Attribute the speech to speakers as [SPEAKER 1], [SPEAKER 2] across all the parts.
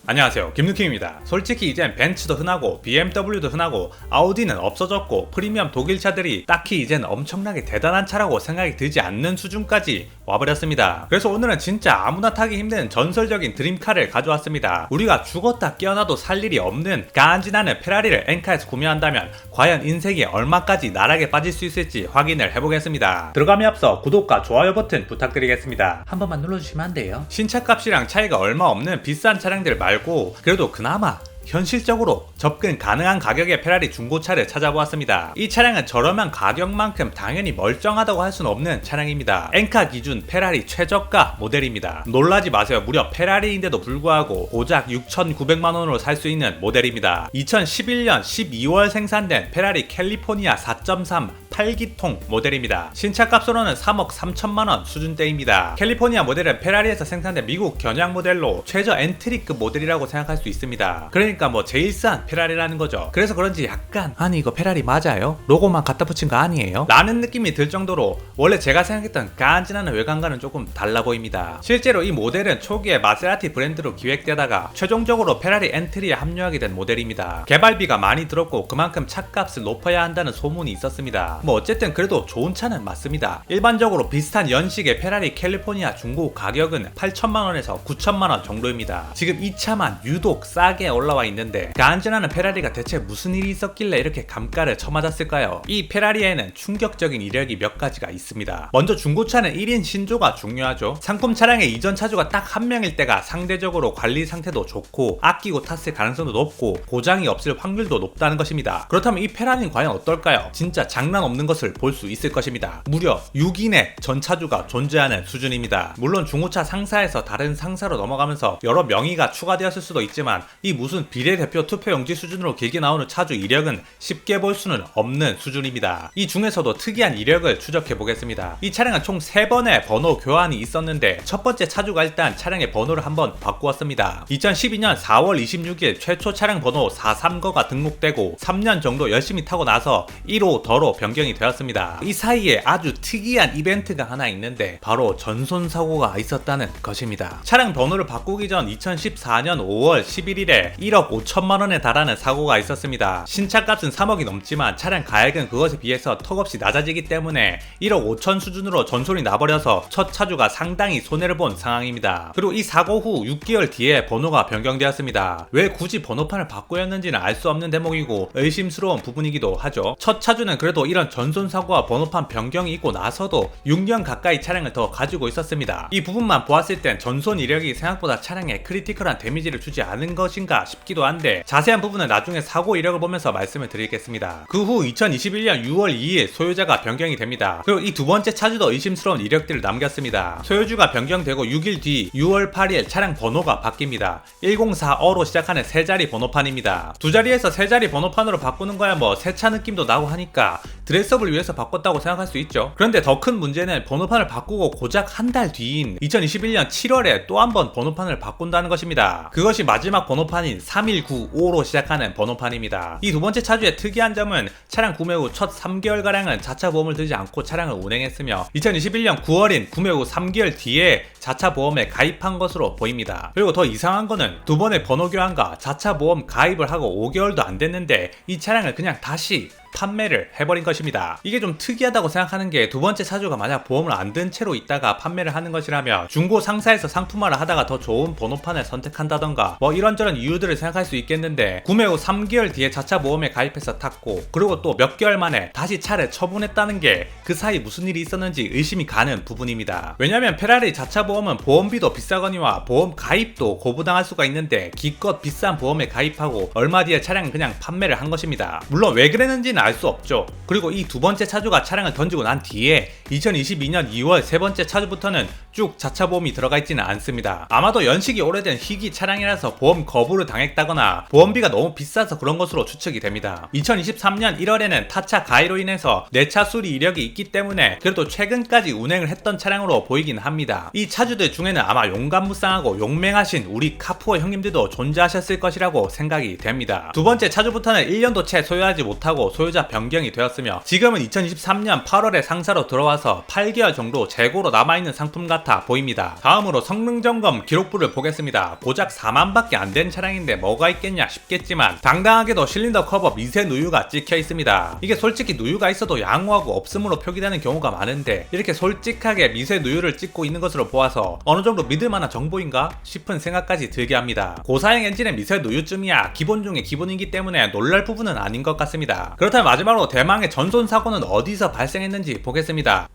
[SPEAKER 1] 안녕하세요, 김누킴입니다. 솔직히 이젠 벤츠도 흔하고 BMW도 흔하고 아우디는 없어졌고 프리미엄 독일차들이 딱히 이젠 엄청나게 대단한 차라고 생각이 들지 않는 수준까지 와버렸습니다. 그래서 오늘은 진짜 아무나 타기 힘든 전설적인 드림카를 가져왔습니다. 우리가 죽었다 깨어나도 살 일이 없는 간지나는 페라리를 엔카에서 구매한다면 과연 인생이 얼마까지 나락에 빠질 수 있을지 확인을 해보겠습니다. 들어가기 앞서 구독과 좋아요 버튼 부탁드리겠습니다.
[SPEAKER 2] 한 번만 눌러주시면 안 돼요?
[SPEAKER 1] 신차값이랑 차이가 얼마 없는 비싼 차량들 말고 그래도 그나마 현실적으로 접근 가능한 가격의 페라리 중고차를 찾아보았습니다. 이 차량은 저렴한 가격만큼 당연히 멀쩡하다고 할 수는 없는 차량입니다. 엔카 기준 페라리 최저가 모델입니다. 놀라지 마세요. 무려 페라리인데도 불구하고 고작 6,900만원으로 살 수 있는 모델입니다. 2011년 12월 생산된 페라리 캘리포니아 4.3 8기통 모델입니다. 신차값으로는 3억 3천만원 수준대입니다. 캘리포니아 모델은 페라리에서 생산된 미국 겨냥 모델로 최저 엔트리급 모델이라고 생각할 수 있습니다. 그러니까 뭐 제일 싼 페라리라는 거죠. 그래서 그런지 약간 아니 이거 페라리 맞아요? 로고만 갖다 붙인 거 아니에요? 라는 느낌이 들 정도로 원래 제가 생각했던 간지나는 외관과는 조금 달라 보입니다. 실제로 이 모델은 초기에 마세라티 브랜드로 기획되다가 최종적으로 페라리 엔트리에 합류하게 된 모델입니다. 개발비가 많이 들었고 그만큼 차값을 높여야 한다는 소문이 있었습니다. 뭐 어쨌든 그래도 좋은 차는 맞습니다. 일반적으로 비슷한 연식의 페라리 캘리포니아 중고 가격은 8천만원에서 9천만원 정도입니다. 지금 이 차만 유독 싸게 올라와 있는데 간지나는 페라리가 대체 무슨 일이 있었길래 이렇게 감가를 쳐맞았을까요? 이 페라리에는 충격적인 이력이 몇 가지가 있습니다. 먼저 중고차는 1인 신조가 중요하죠. 상품 차량의 이전 차주가 딱 한 명일 때가 상대적으로 관리 상태도 좋고 아끼고 탔을 가능성도 높고 고장이 없을 확률도 높다는 것입니다. 그렇다면 이 페라리는 과연 어떨까요? 진짜 장난 없는 것을 볼 수 있을 것입니다. 무려 6인의 전 차주가 존재하는 수준입니다. 물론 중고차 상사에서 다른 상사로 넘어가면서 여러 명의가 추가되었을 수도 있지만 이 무슨 비례대표 투표용지 수준으로 길게 나오는 차주 이력은 쉽게 볼 수는 없는 수준입니다. 이 중에서도 특이한 이력을 추적해 보겠습니다. 이 차량은 총 3번의 번호 교환이 있었는데 첫 번째 차주가 일단 차량의 번호를 한번 바꾸었습니다. 2012년 4월 26일 최초 차량 번호 439가 등록되고 3년 정도 열심히 타고 나서 1호 더로 변경이 되었습니다. 이 사이에 아주 특이한 이벤트가 하나 있는데 바로 전손 사고가 있었다는 것입니다. 차량 번호를 바꾸기 전 2014년 5월 11일에 1억 5천만원에 달하는 사고가 있었습니다. 신차값은 3억이 넘지만 차량 가액은 그것에 비해서 턱없이 낮아지기 때문에 1억 5천 수준으로 전손이 나버려서 첫 차주가 상당히 손해를 본 상황입니다. 그리고 이 사고 후 6개월 뒤에 번호가 변경되었습니다. 왜 굳이 번호판을 바꾸었는지는 알 수 없는 대목이고 의심스러운 부분이기도 하죠. 첫 차주는 그래도 이런 전손 사고와 번호판 변경이 있고 나서도 6년 가까이 차량을 더 가지고 있었습니다. 이 부분만 보았을 땐 전손 이력이 생각보다 차량에 크리티컬한 데미지를 주지 않은 것인가 싶기도 한데 자세한 부분은 나중에 사고 이력을 보면서 말씀을 드리겠습니다. 그 후 2021년 6월 2일 소유자가 변경이 됩니다. 그리고 이 두 번째 차주도 의심스러운 이력들을 남겼습니다. 소유주가 변경되고 6일 뒤 6월 8일 차량 번호가 바뀝니다. 104어로 시작하는 세 자리 번호판입니다. 두 자리에서 세 자리 번호판으로 바꾸는 거야 뭐 새 차 느낌도 나고 하니까 드레스업을 위해서 바꿨다고 생각할 수 있죠. 그런데 더 큰 문제는 번호판을 바꾸고 고작 한 달 뒤인 2021년 7월에 또 한 번 번호판을 바꾼다는 것입니다. 그것이 마지막 번호판인 3195로 시작하는 번호판입니다. 이 두 번째 차주의 특이한 점은 차량 구매 후 첫 3개월가량은 자차 보험을 들지 않고 차량을 운행했으며 2021년 9월인 구매 후 3개월 뒤에 자차 보험에 가입한 것으로 보입니다. 그리고 더 이상한 거는 두 번의 번호 교환과 자차 보험 가입을 하고 5개월도 안 됐는데 이 차량을 그냥 다시 판매를 해버린 것입니다. 이게 좀 특이하다고 생각하는 게 두 번째 차주가 만약 보험을 안 든 채로 있다가 판매를 하는 것이라면 중고 상사에서 상품화를 하다가 더 좋은 번호판을 선택한다던가 뭐 이런저런 이유들을 생각할 수 있겠는데 구매 후 3개월 뒤에 자차 보험에 가입해서 탔고 그리고 또 몇 개월 만에 다시 차를 처분했다는 게 그 사이 무슨 일이 있었는지 의심이 가는 부분입니다. 왜냐면 페라리 자차 보험은 보험비도 비싸거니와 보험 가입도 거부당할 수가 있는데 기껏 비싼 보험에 가입하고 얼마 뒤에 차량은 그냥 판매를 한 것입니다. 물론 왜 그랬는지는 알 수 없죠. 그리고 이 두 번째 차주가 차량을 던지고 난 뒤에 2022년 2월 세 번째 차주부터는 쭉 자차 보험이 들어가 있지는 않습니다. 아마도 연식이 오래된 희귀 차량이라서 보험 거부를 당했다거나 보험비가 너무 비싸서 그런 것으로 추측이 됩니다. 2023년 1월에는 타차 가해로 인해서 내차 수리 이력이 있기 때문에 그래도 최근까지 운행을 했던 차량으로 보이긴 합니다. 이 차주들 중에는 아마 용감무쌍하고 용맹하신 우리 카푸어 형님들도 존재하셨을 것이라고 생각이 됩니다. 두 번째 차주부터는 1년도 채 소유하지 못하고 소유자 소유자 변경이 되었으며 지금은 2023년 8월에 상사로 들어와서 8개월 정도 재고로 남아있는 상품 같아 보입니다. 다음으로 성능점검 기록부를 보겠습니다. 고작 4만밖에 안 된 차량인데 뭐가 있겠냐 싶겠지만 당당하게도 실린더 커버 미세 누유가 찍혀 있습니다. 이게 솔직히 누유가 있어도 양호하고 없음으로 표기되는 경우가 많은데 이렇게 솔직하게 미세 누유를 찍고 있는 것으로 보아서 어느 정도 믿을만한 정보인가 싶은 생각까지 들게 합니다. 고사양 엔진의 미세 누유쯤이야 기본 중에 기본이기 때문에 놀랄 부분은 아닌 것 같습니다. 그렇다면 마지막으로 대망의 전손 사고는 어디서 발생했는지 보겠습니다.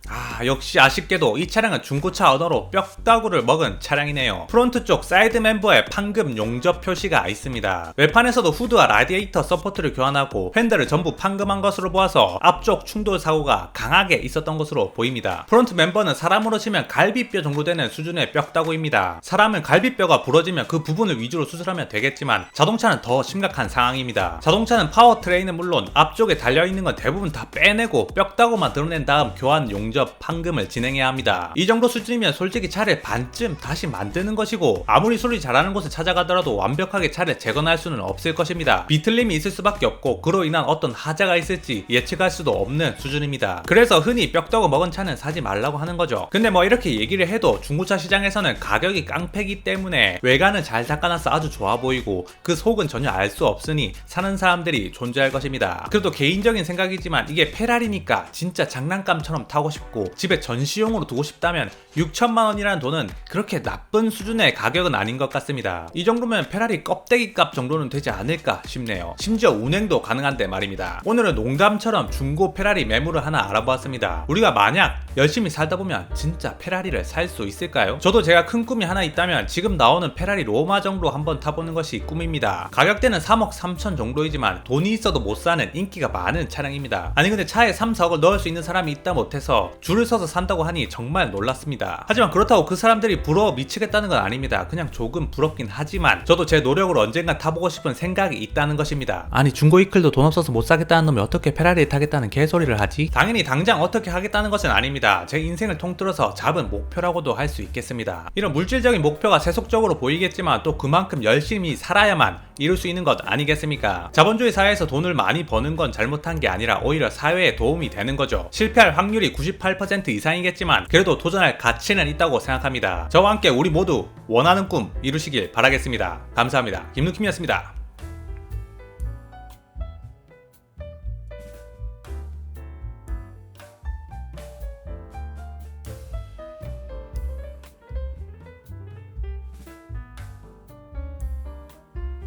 [SPEAKER 1] 역시 아쉽게도 이 차량은 중고차 언어로 뼈다구를 먹은 차량이네요. 프론트 쪽 사이드 멤버에 판금 용접 표시가 있습니다. 외판에서도 후드와 라디에이터 서포트를 교환하고 핸들을 전부 판금한 것으로 보아서 앞쪽 충돌 사고가 강하게 있었던 것으로 보입니다. 프론트 멤버는 사람으로 치면 갈비뼈 정도 되는 수준의 뼈다구입니다. 사람은 갈비뼈가 부러지면 그 부분을 위주로 수술하면 되겠지만 자동차는 더 심각한 상황입니다. 자동차는 파워트레인은 물론 앞쪽에 달려있는 건 대부분 다 빼내고 뼈다구만 드러낸 다음 교환 용접 판금을 진행해야 합니다. 이 정도 수준이면 솔직히 차를 반쯤 다시 만드는 것이고 아무리 수리 잘하는 곳을 찾아가더라도 완벽하게 차를 재건할 수는 없을 것입니다. 비틀림이 있을 수밖에 없고 그로 인한 어떤 하자가 있을지 예측할 수도 없는 수준입니다. 그래서 흔히 뼈다구 먹은 차는 사지 말라고 하는 거죠. 근데 뭐 이렇게 얘기를 해도 중고차 시장에서는 가격이 깡패기 때문에 외관은 잘 닦아놔서 아주 좋아 보이고 그 속은 전혀 알 수 없으니 사는 사람들이 존재할 것입니다. 그래도 개인적인 생각이지만 이게 페라리니까 진짜 장난감처럼 타고 싶고 집에 전시용으로 두고 싶다면 6천만 원이라는 돈은 그렇게 나쁜 수준의 가격은 아닌 것 같습니다. 이 정도면 페라리 껍데기 값 정도는 되지 않을까 싶네요. 심지어 운행도 가능한데 말입니다. 오늘은 농담처럼 중고 페라리 매물을 하나 알아보았습니다. 우리가 만약 열심히 살다 보면 진짜 페라리를 살 수 있을까요? 저도 제가 큰 꿈이 하나 있다면 지금 나오는 페라리 로마 정도 한번 타보는 것이 꿈입니다. 가격대는 3억 3천 정도이지만 돈이 있어도 못 사는 인기가 많은 차량입니다. 아니 근데 차에 3, 4억을 넣을 수 있는 사람이 있다 못해서 줄을 서서 산다고 하니 정말 놀랐습니다. 하지만 그렇다고 그 사람들이 부러워 미치겠다는 건 아닙니다. 그냥 조금 부럽긴 하지만 저도 제 노력으로 언젠간 타보고 싶은 생각이 있다는 것입니다. 아니 중고 이클도 돈 없어서 못 사겠다는 놈이 어떻게 페라리를 타겠다는 개소리를 하지? 당연히 당장 어떻게 하겠다는 것은 아닙니다. 제 인생을 통틀어서 잡은 목표라고도 할 수 있겠습니다. 이런 물질적인 목표가 세속적으로 보이겠지만 또 그만큼 열심히 살아야만 이룰 수 있는 것 아니겠습니까? 자본주의 사회에서 돈을 많이 버는 건 잘못한 게 아니라 오히려 사회에 도움이 되는 거죠. 실패할 확률이 98% 이상이겠지만 그래도 도전할 가치는 있다고 생각합니다. 저와 함께 우리 모두 원하는 꿈 이루시길 바라겠습니다. 감사합니다. 김누킴이었습니다.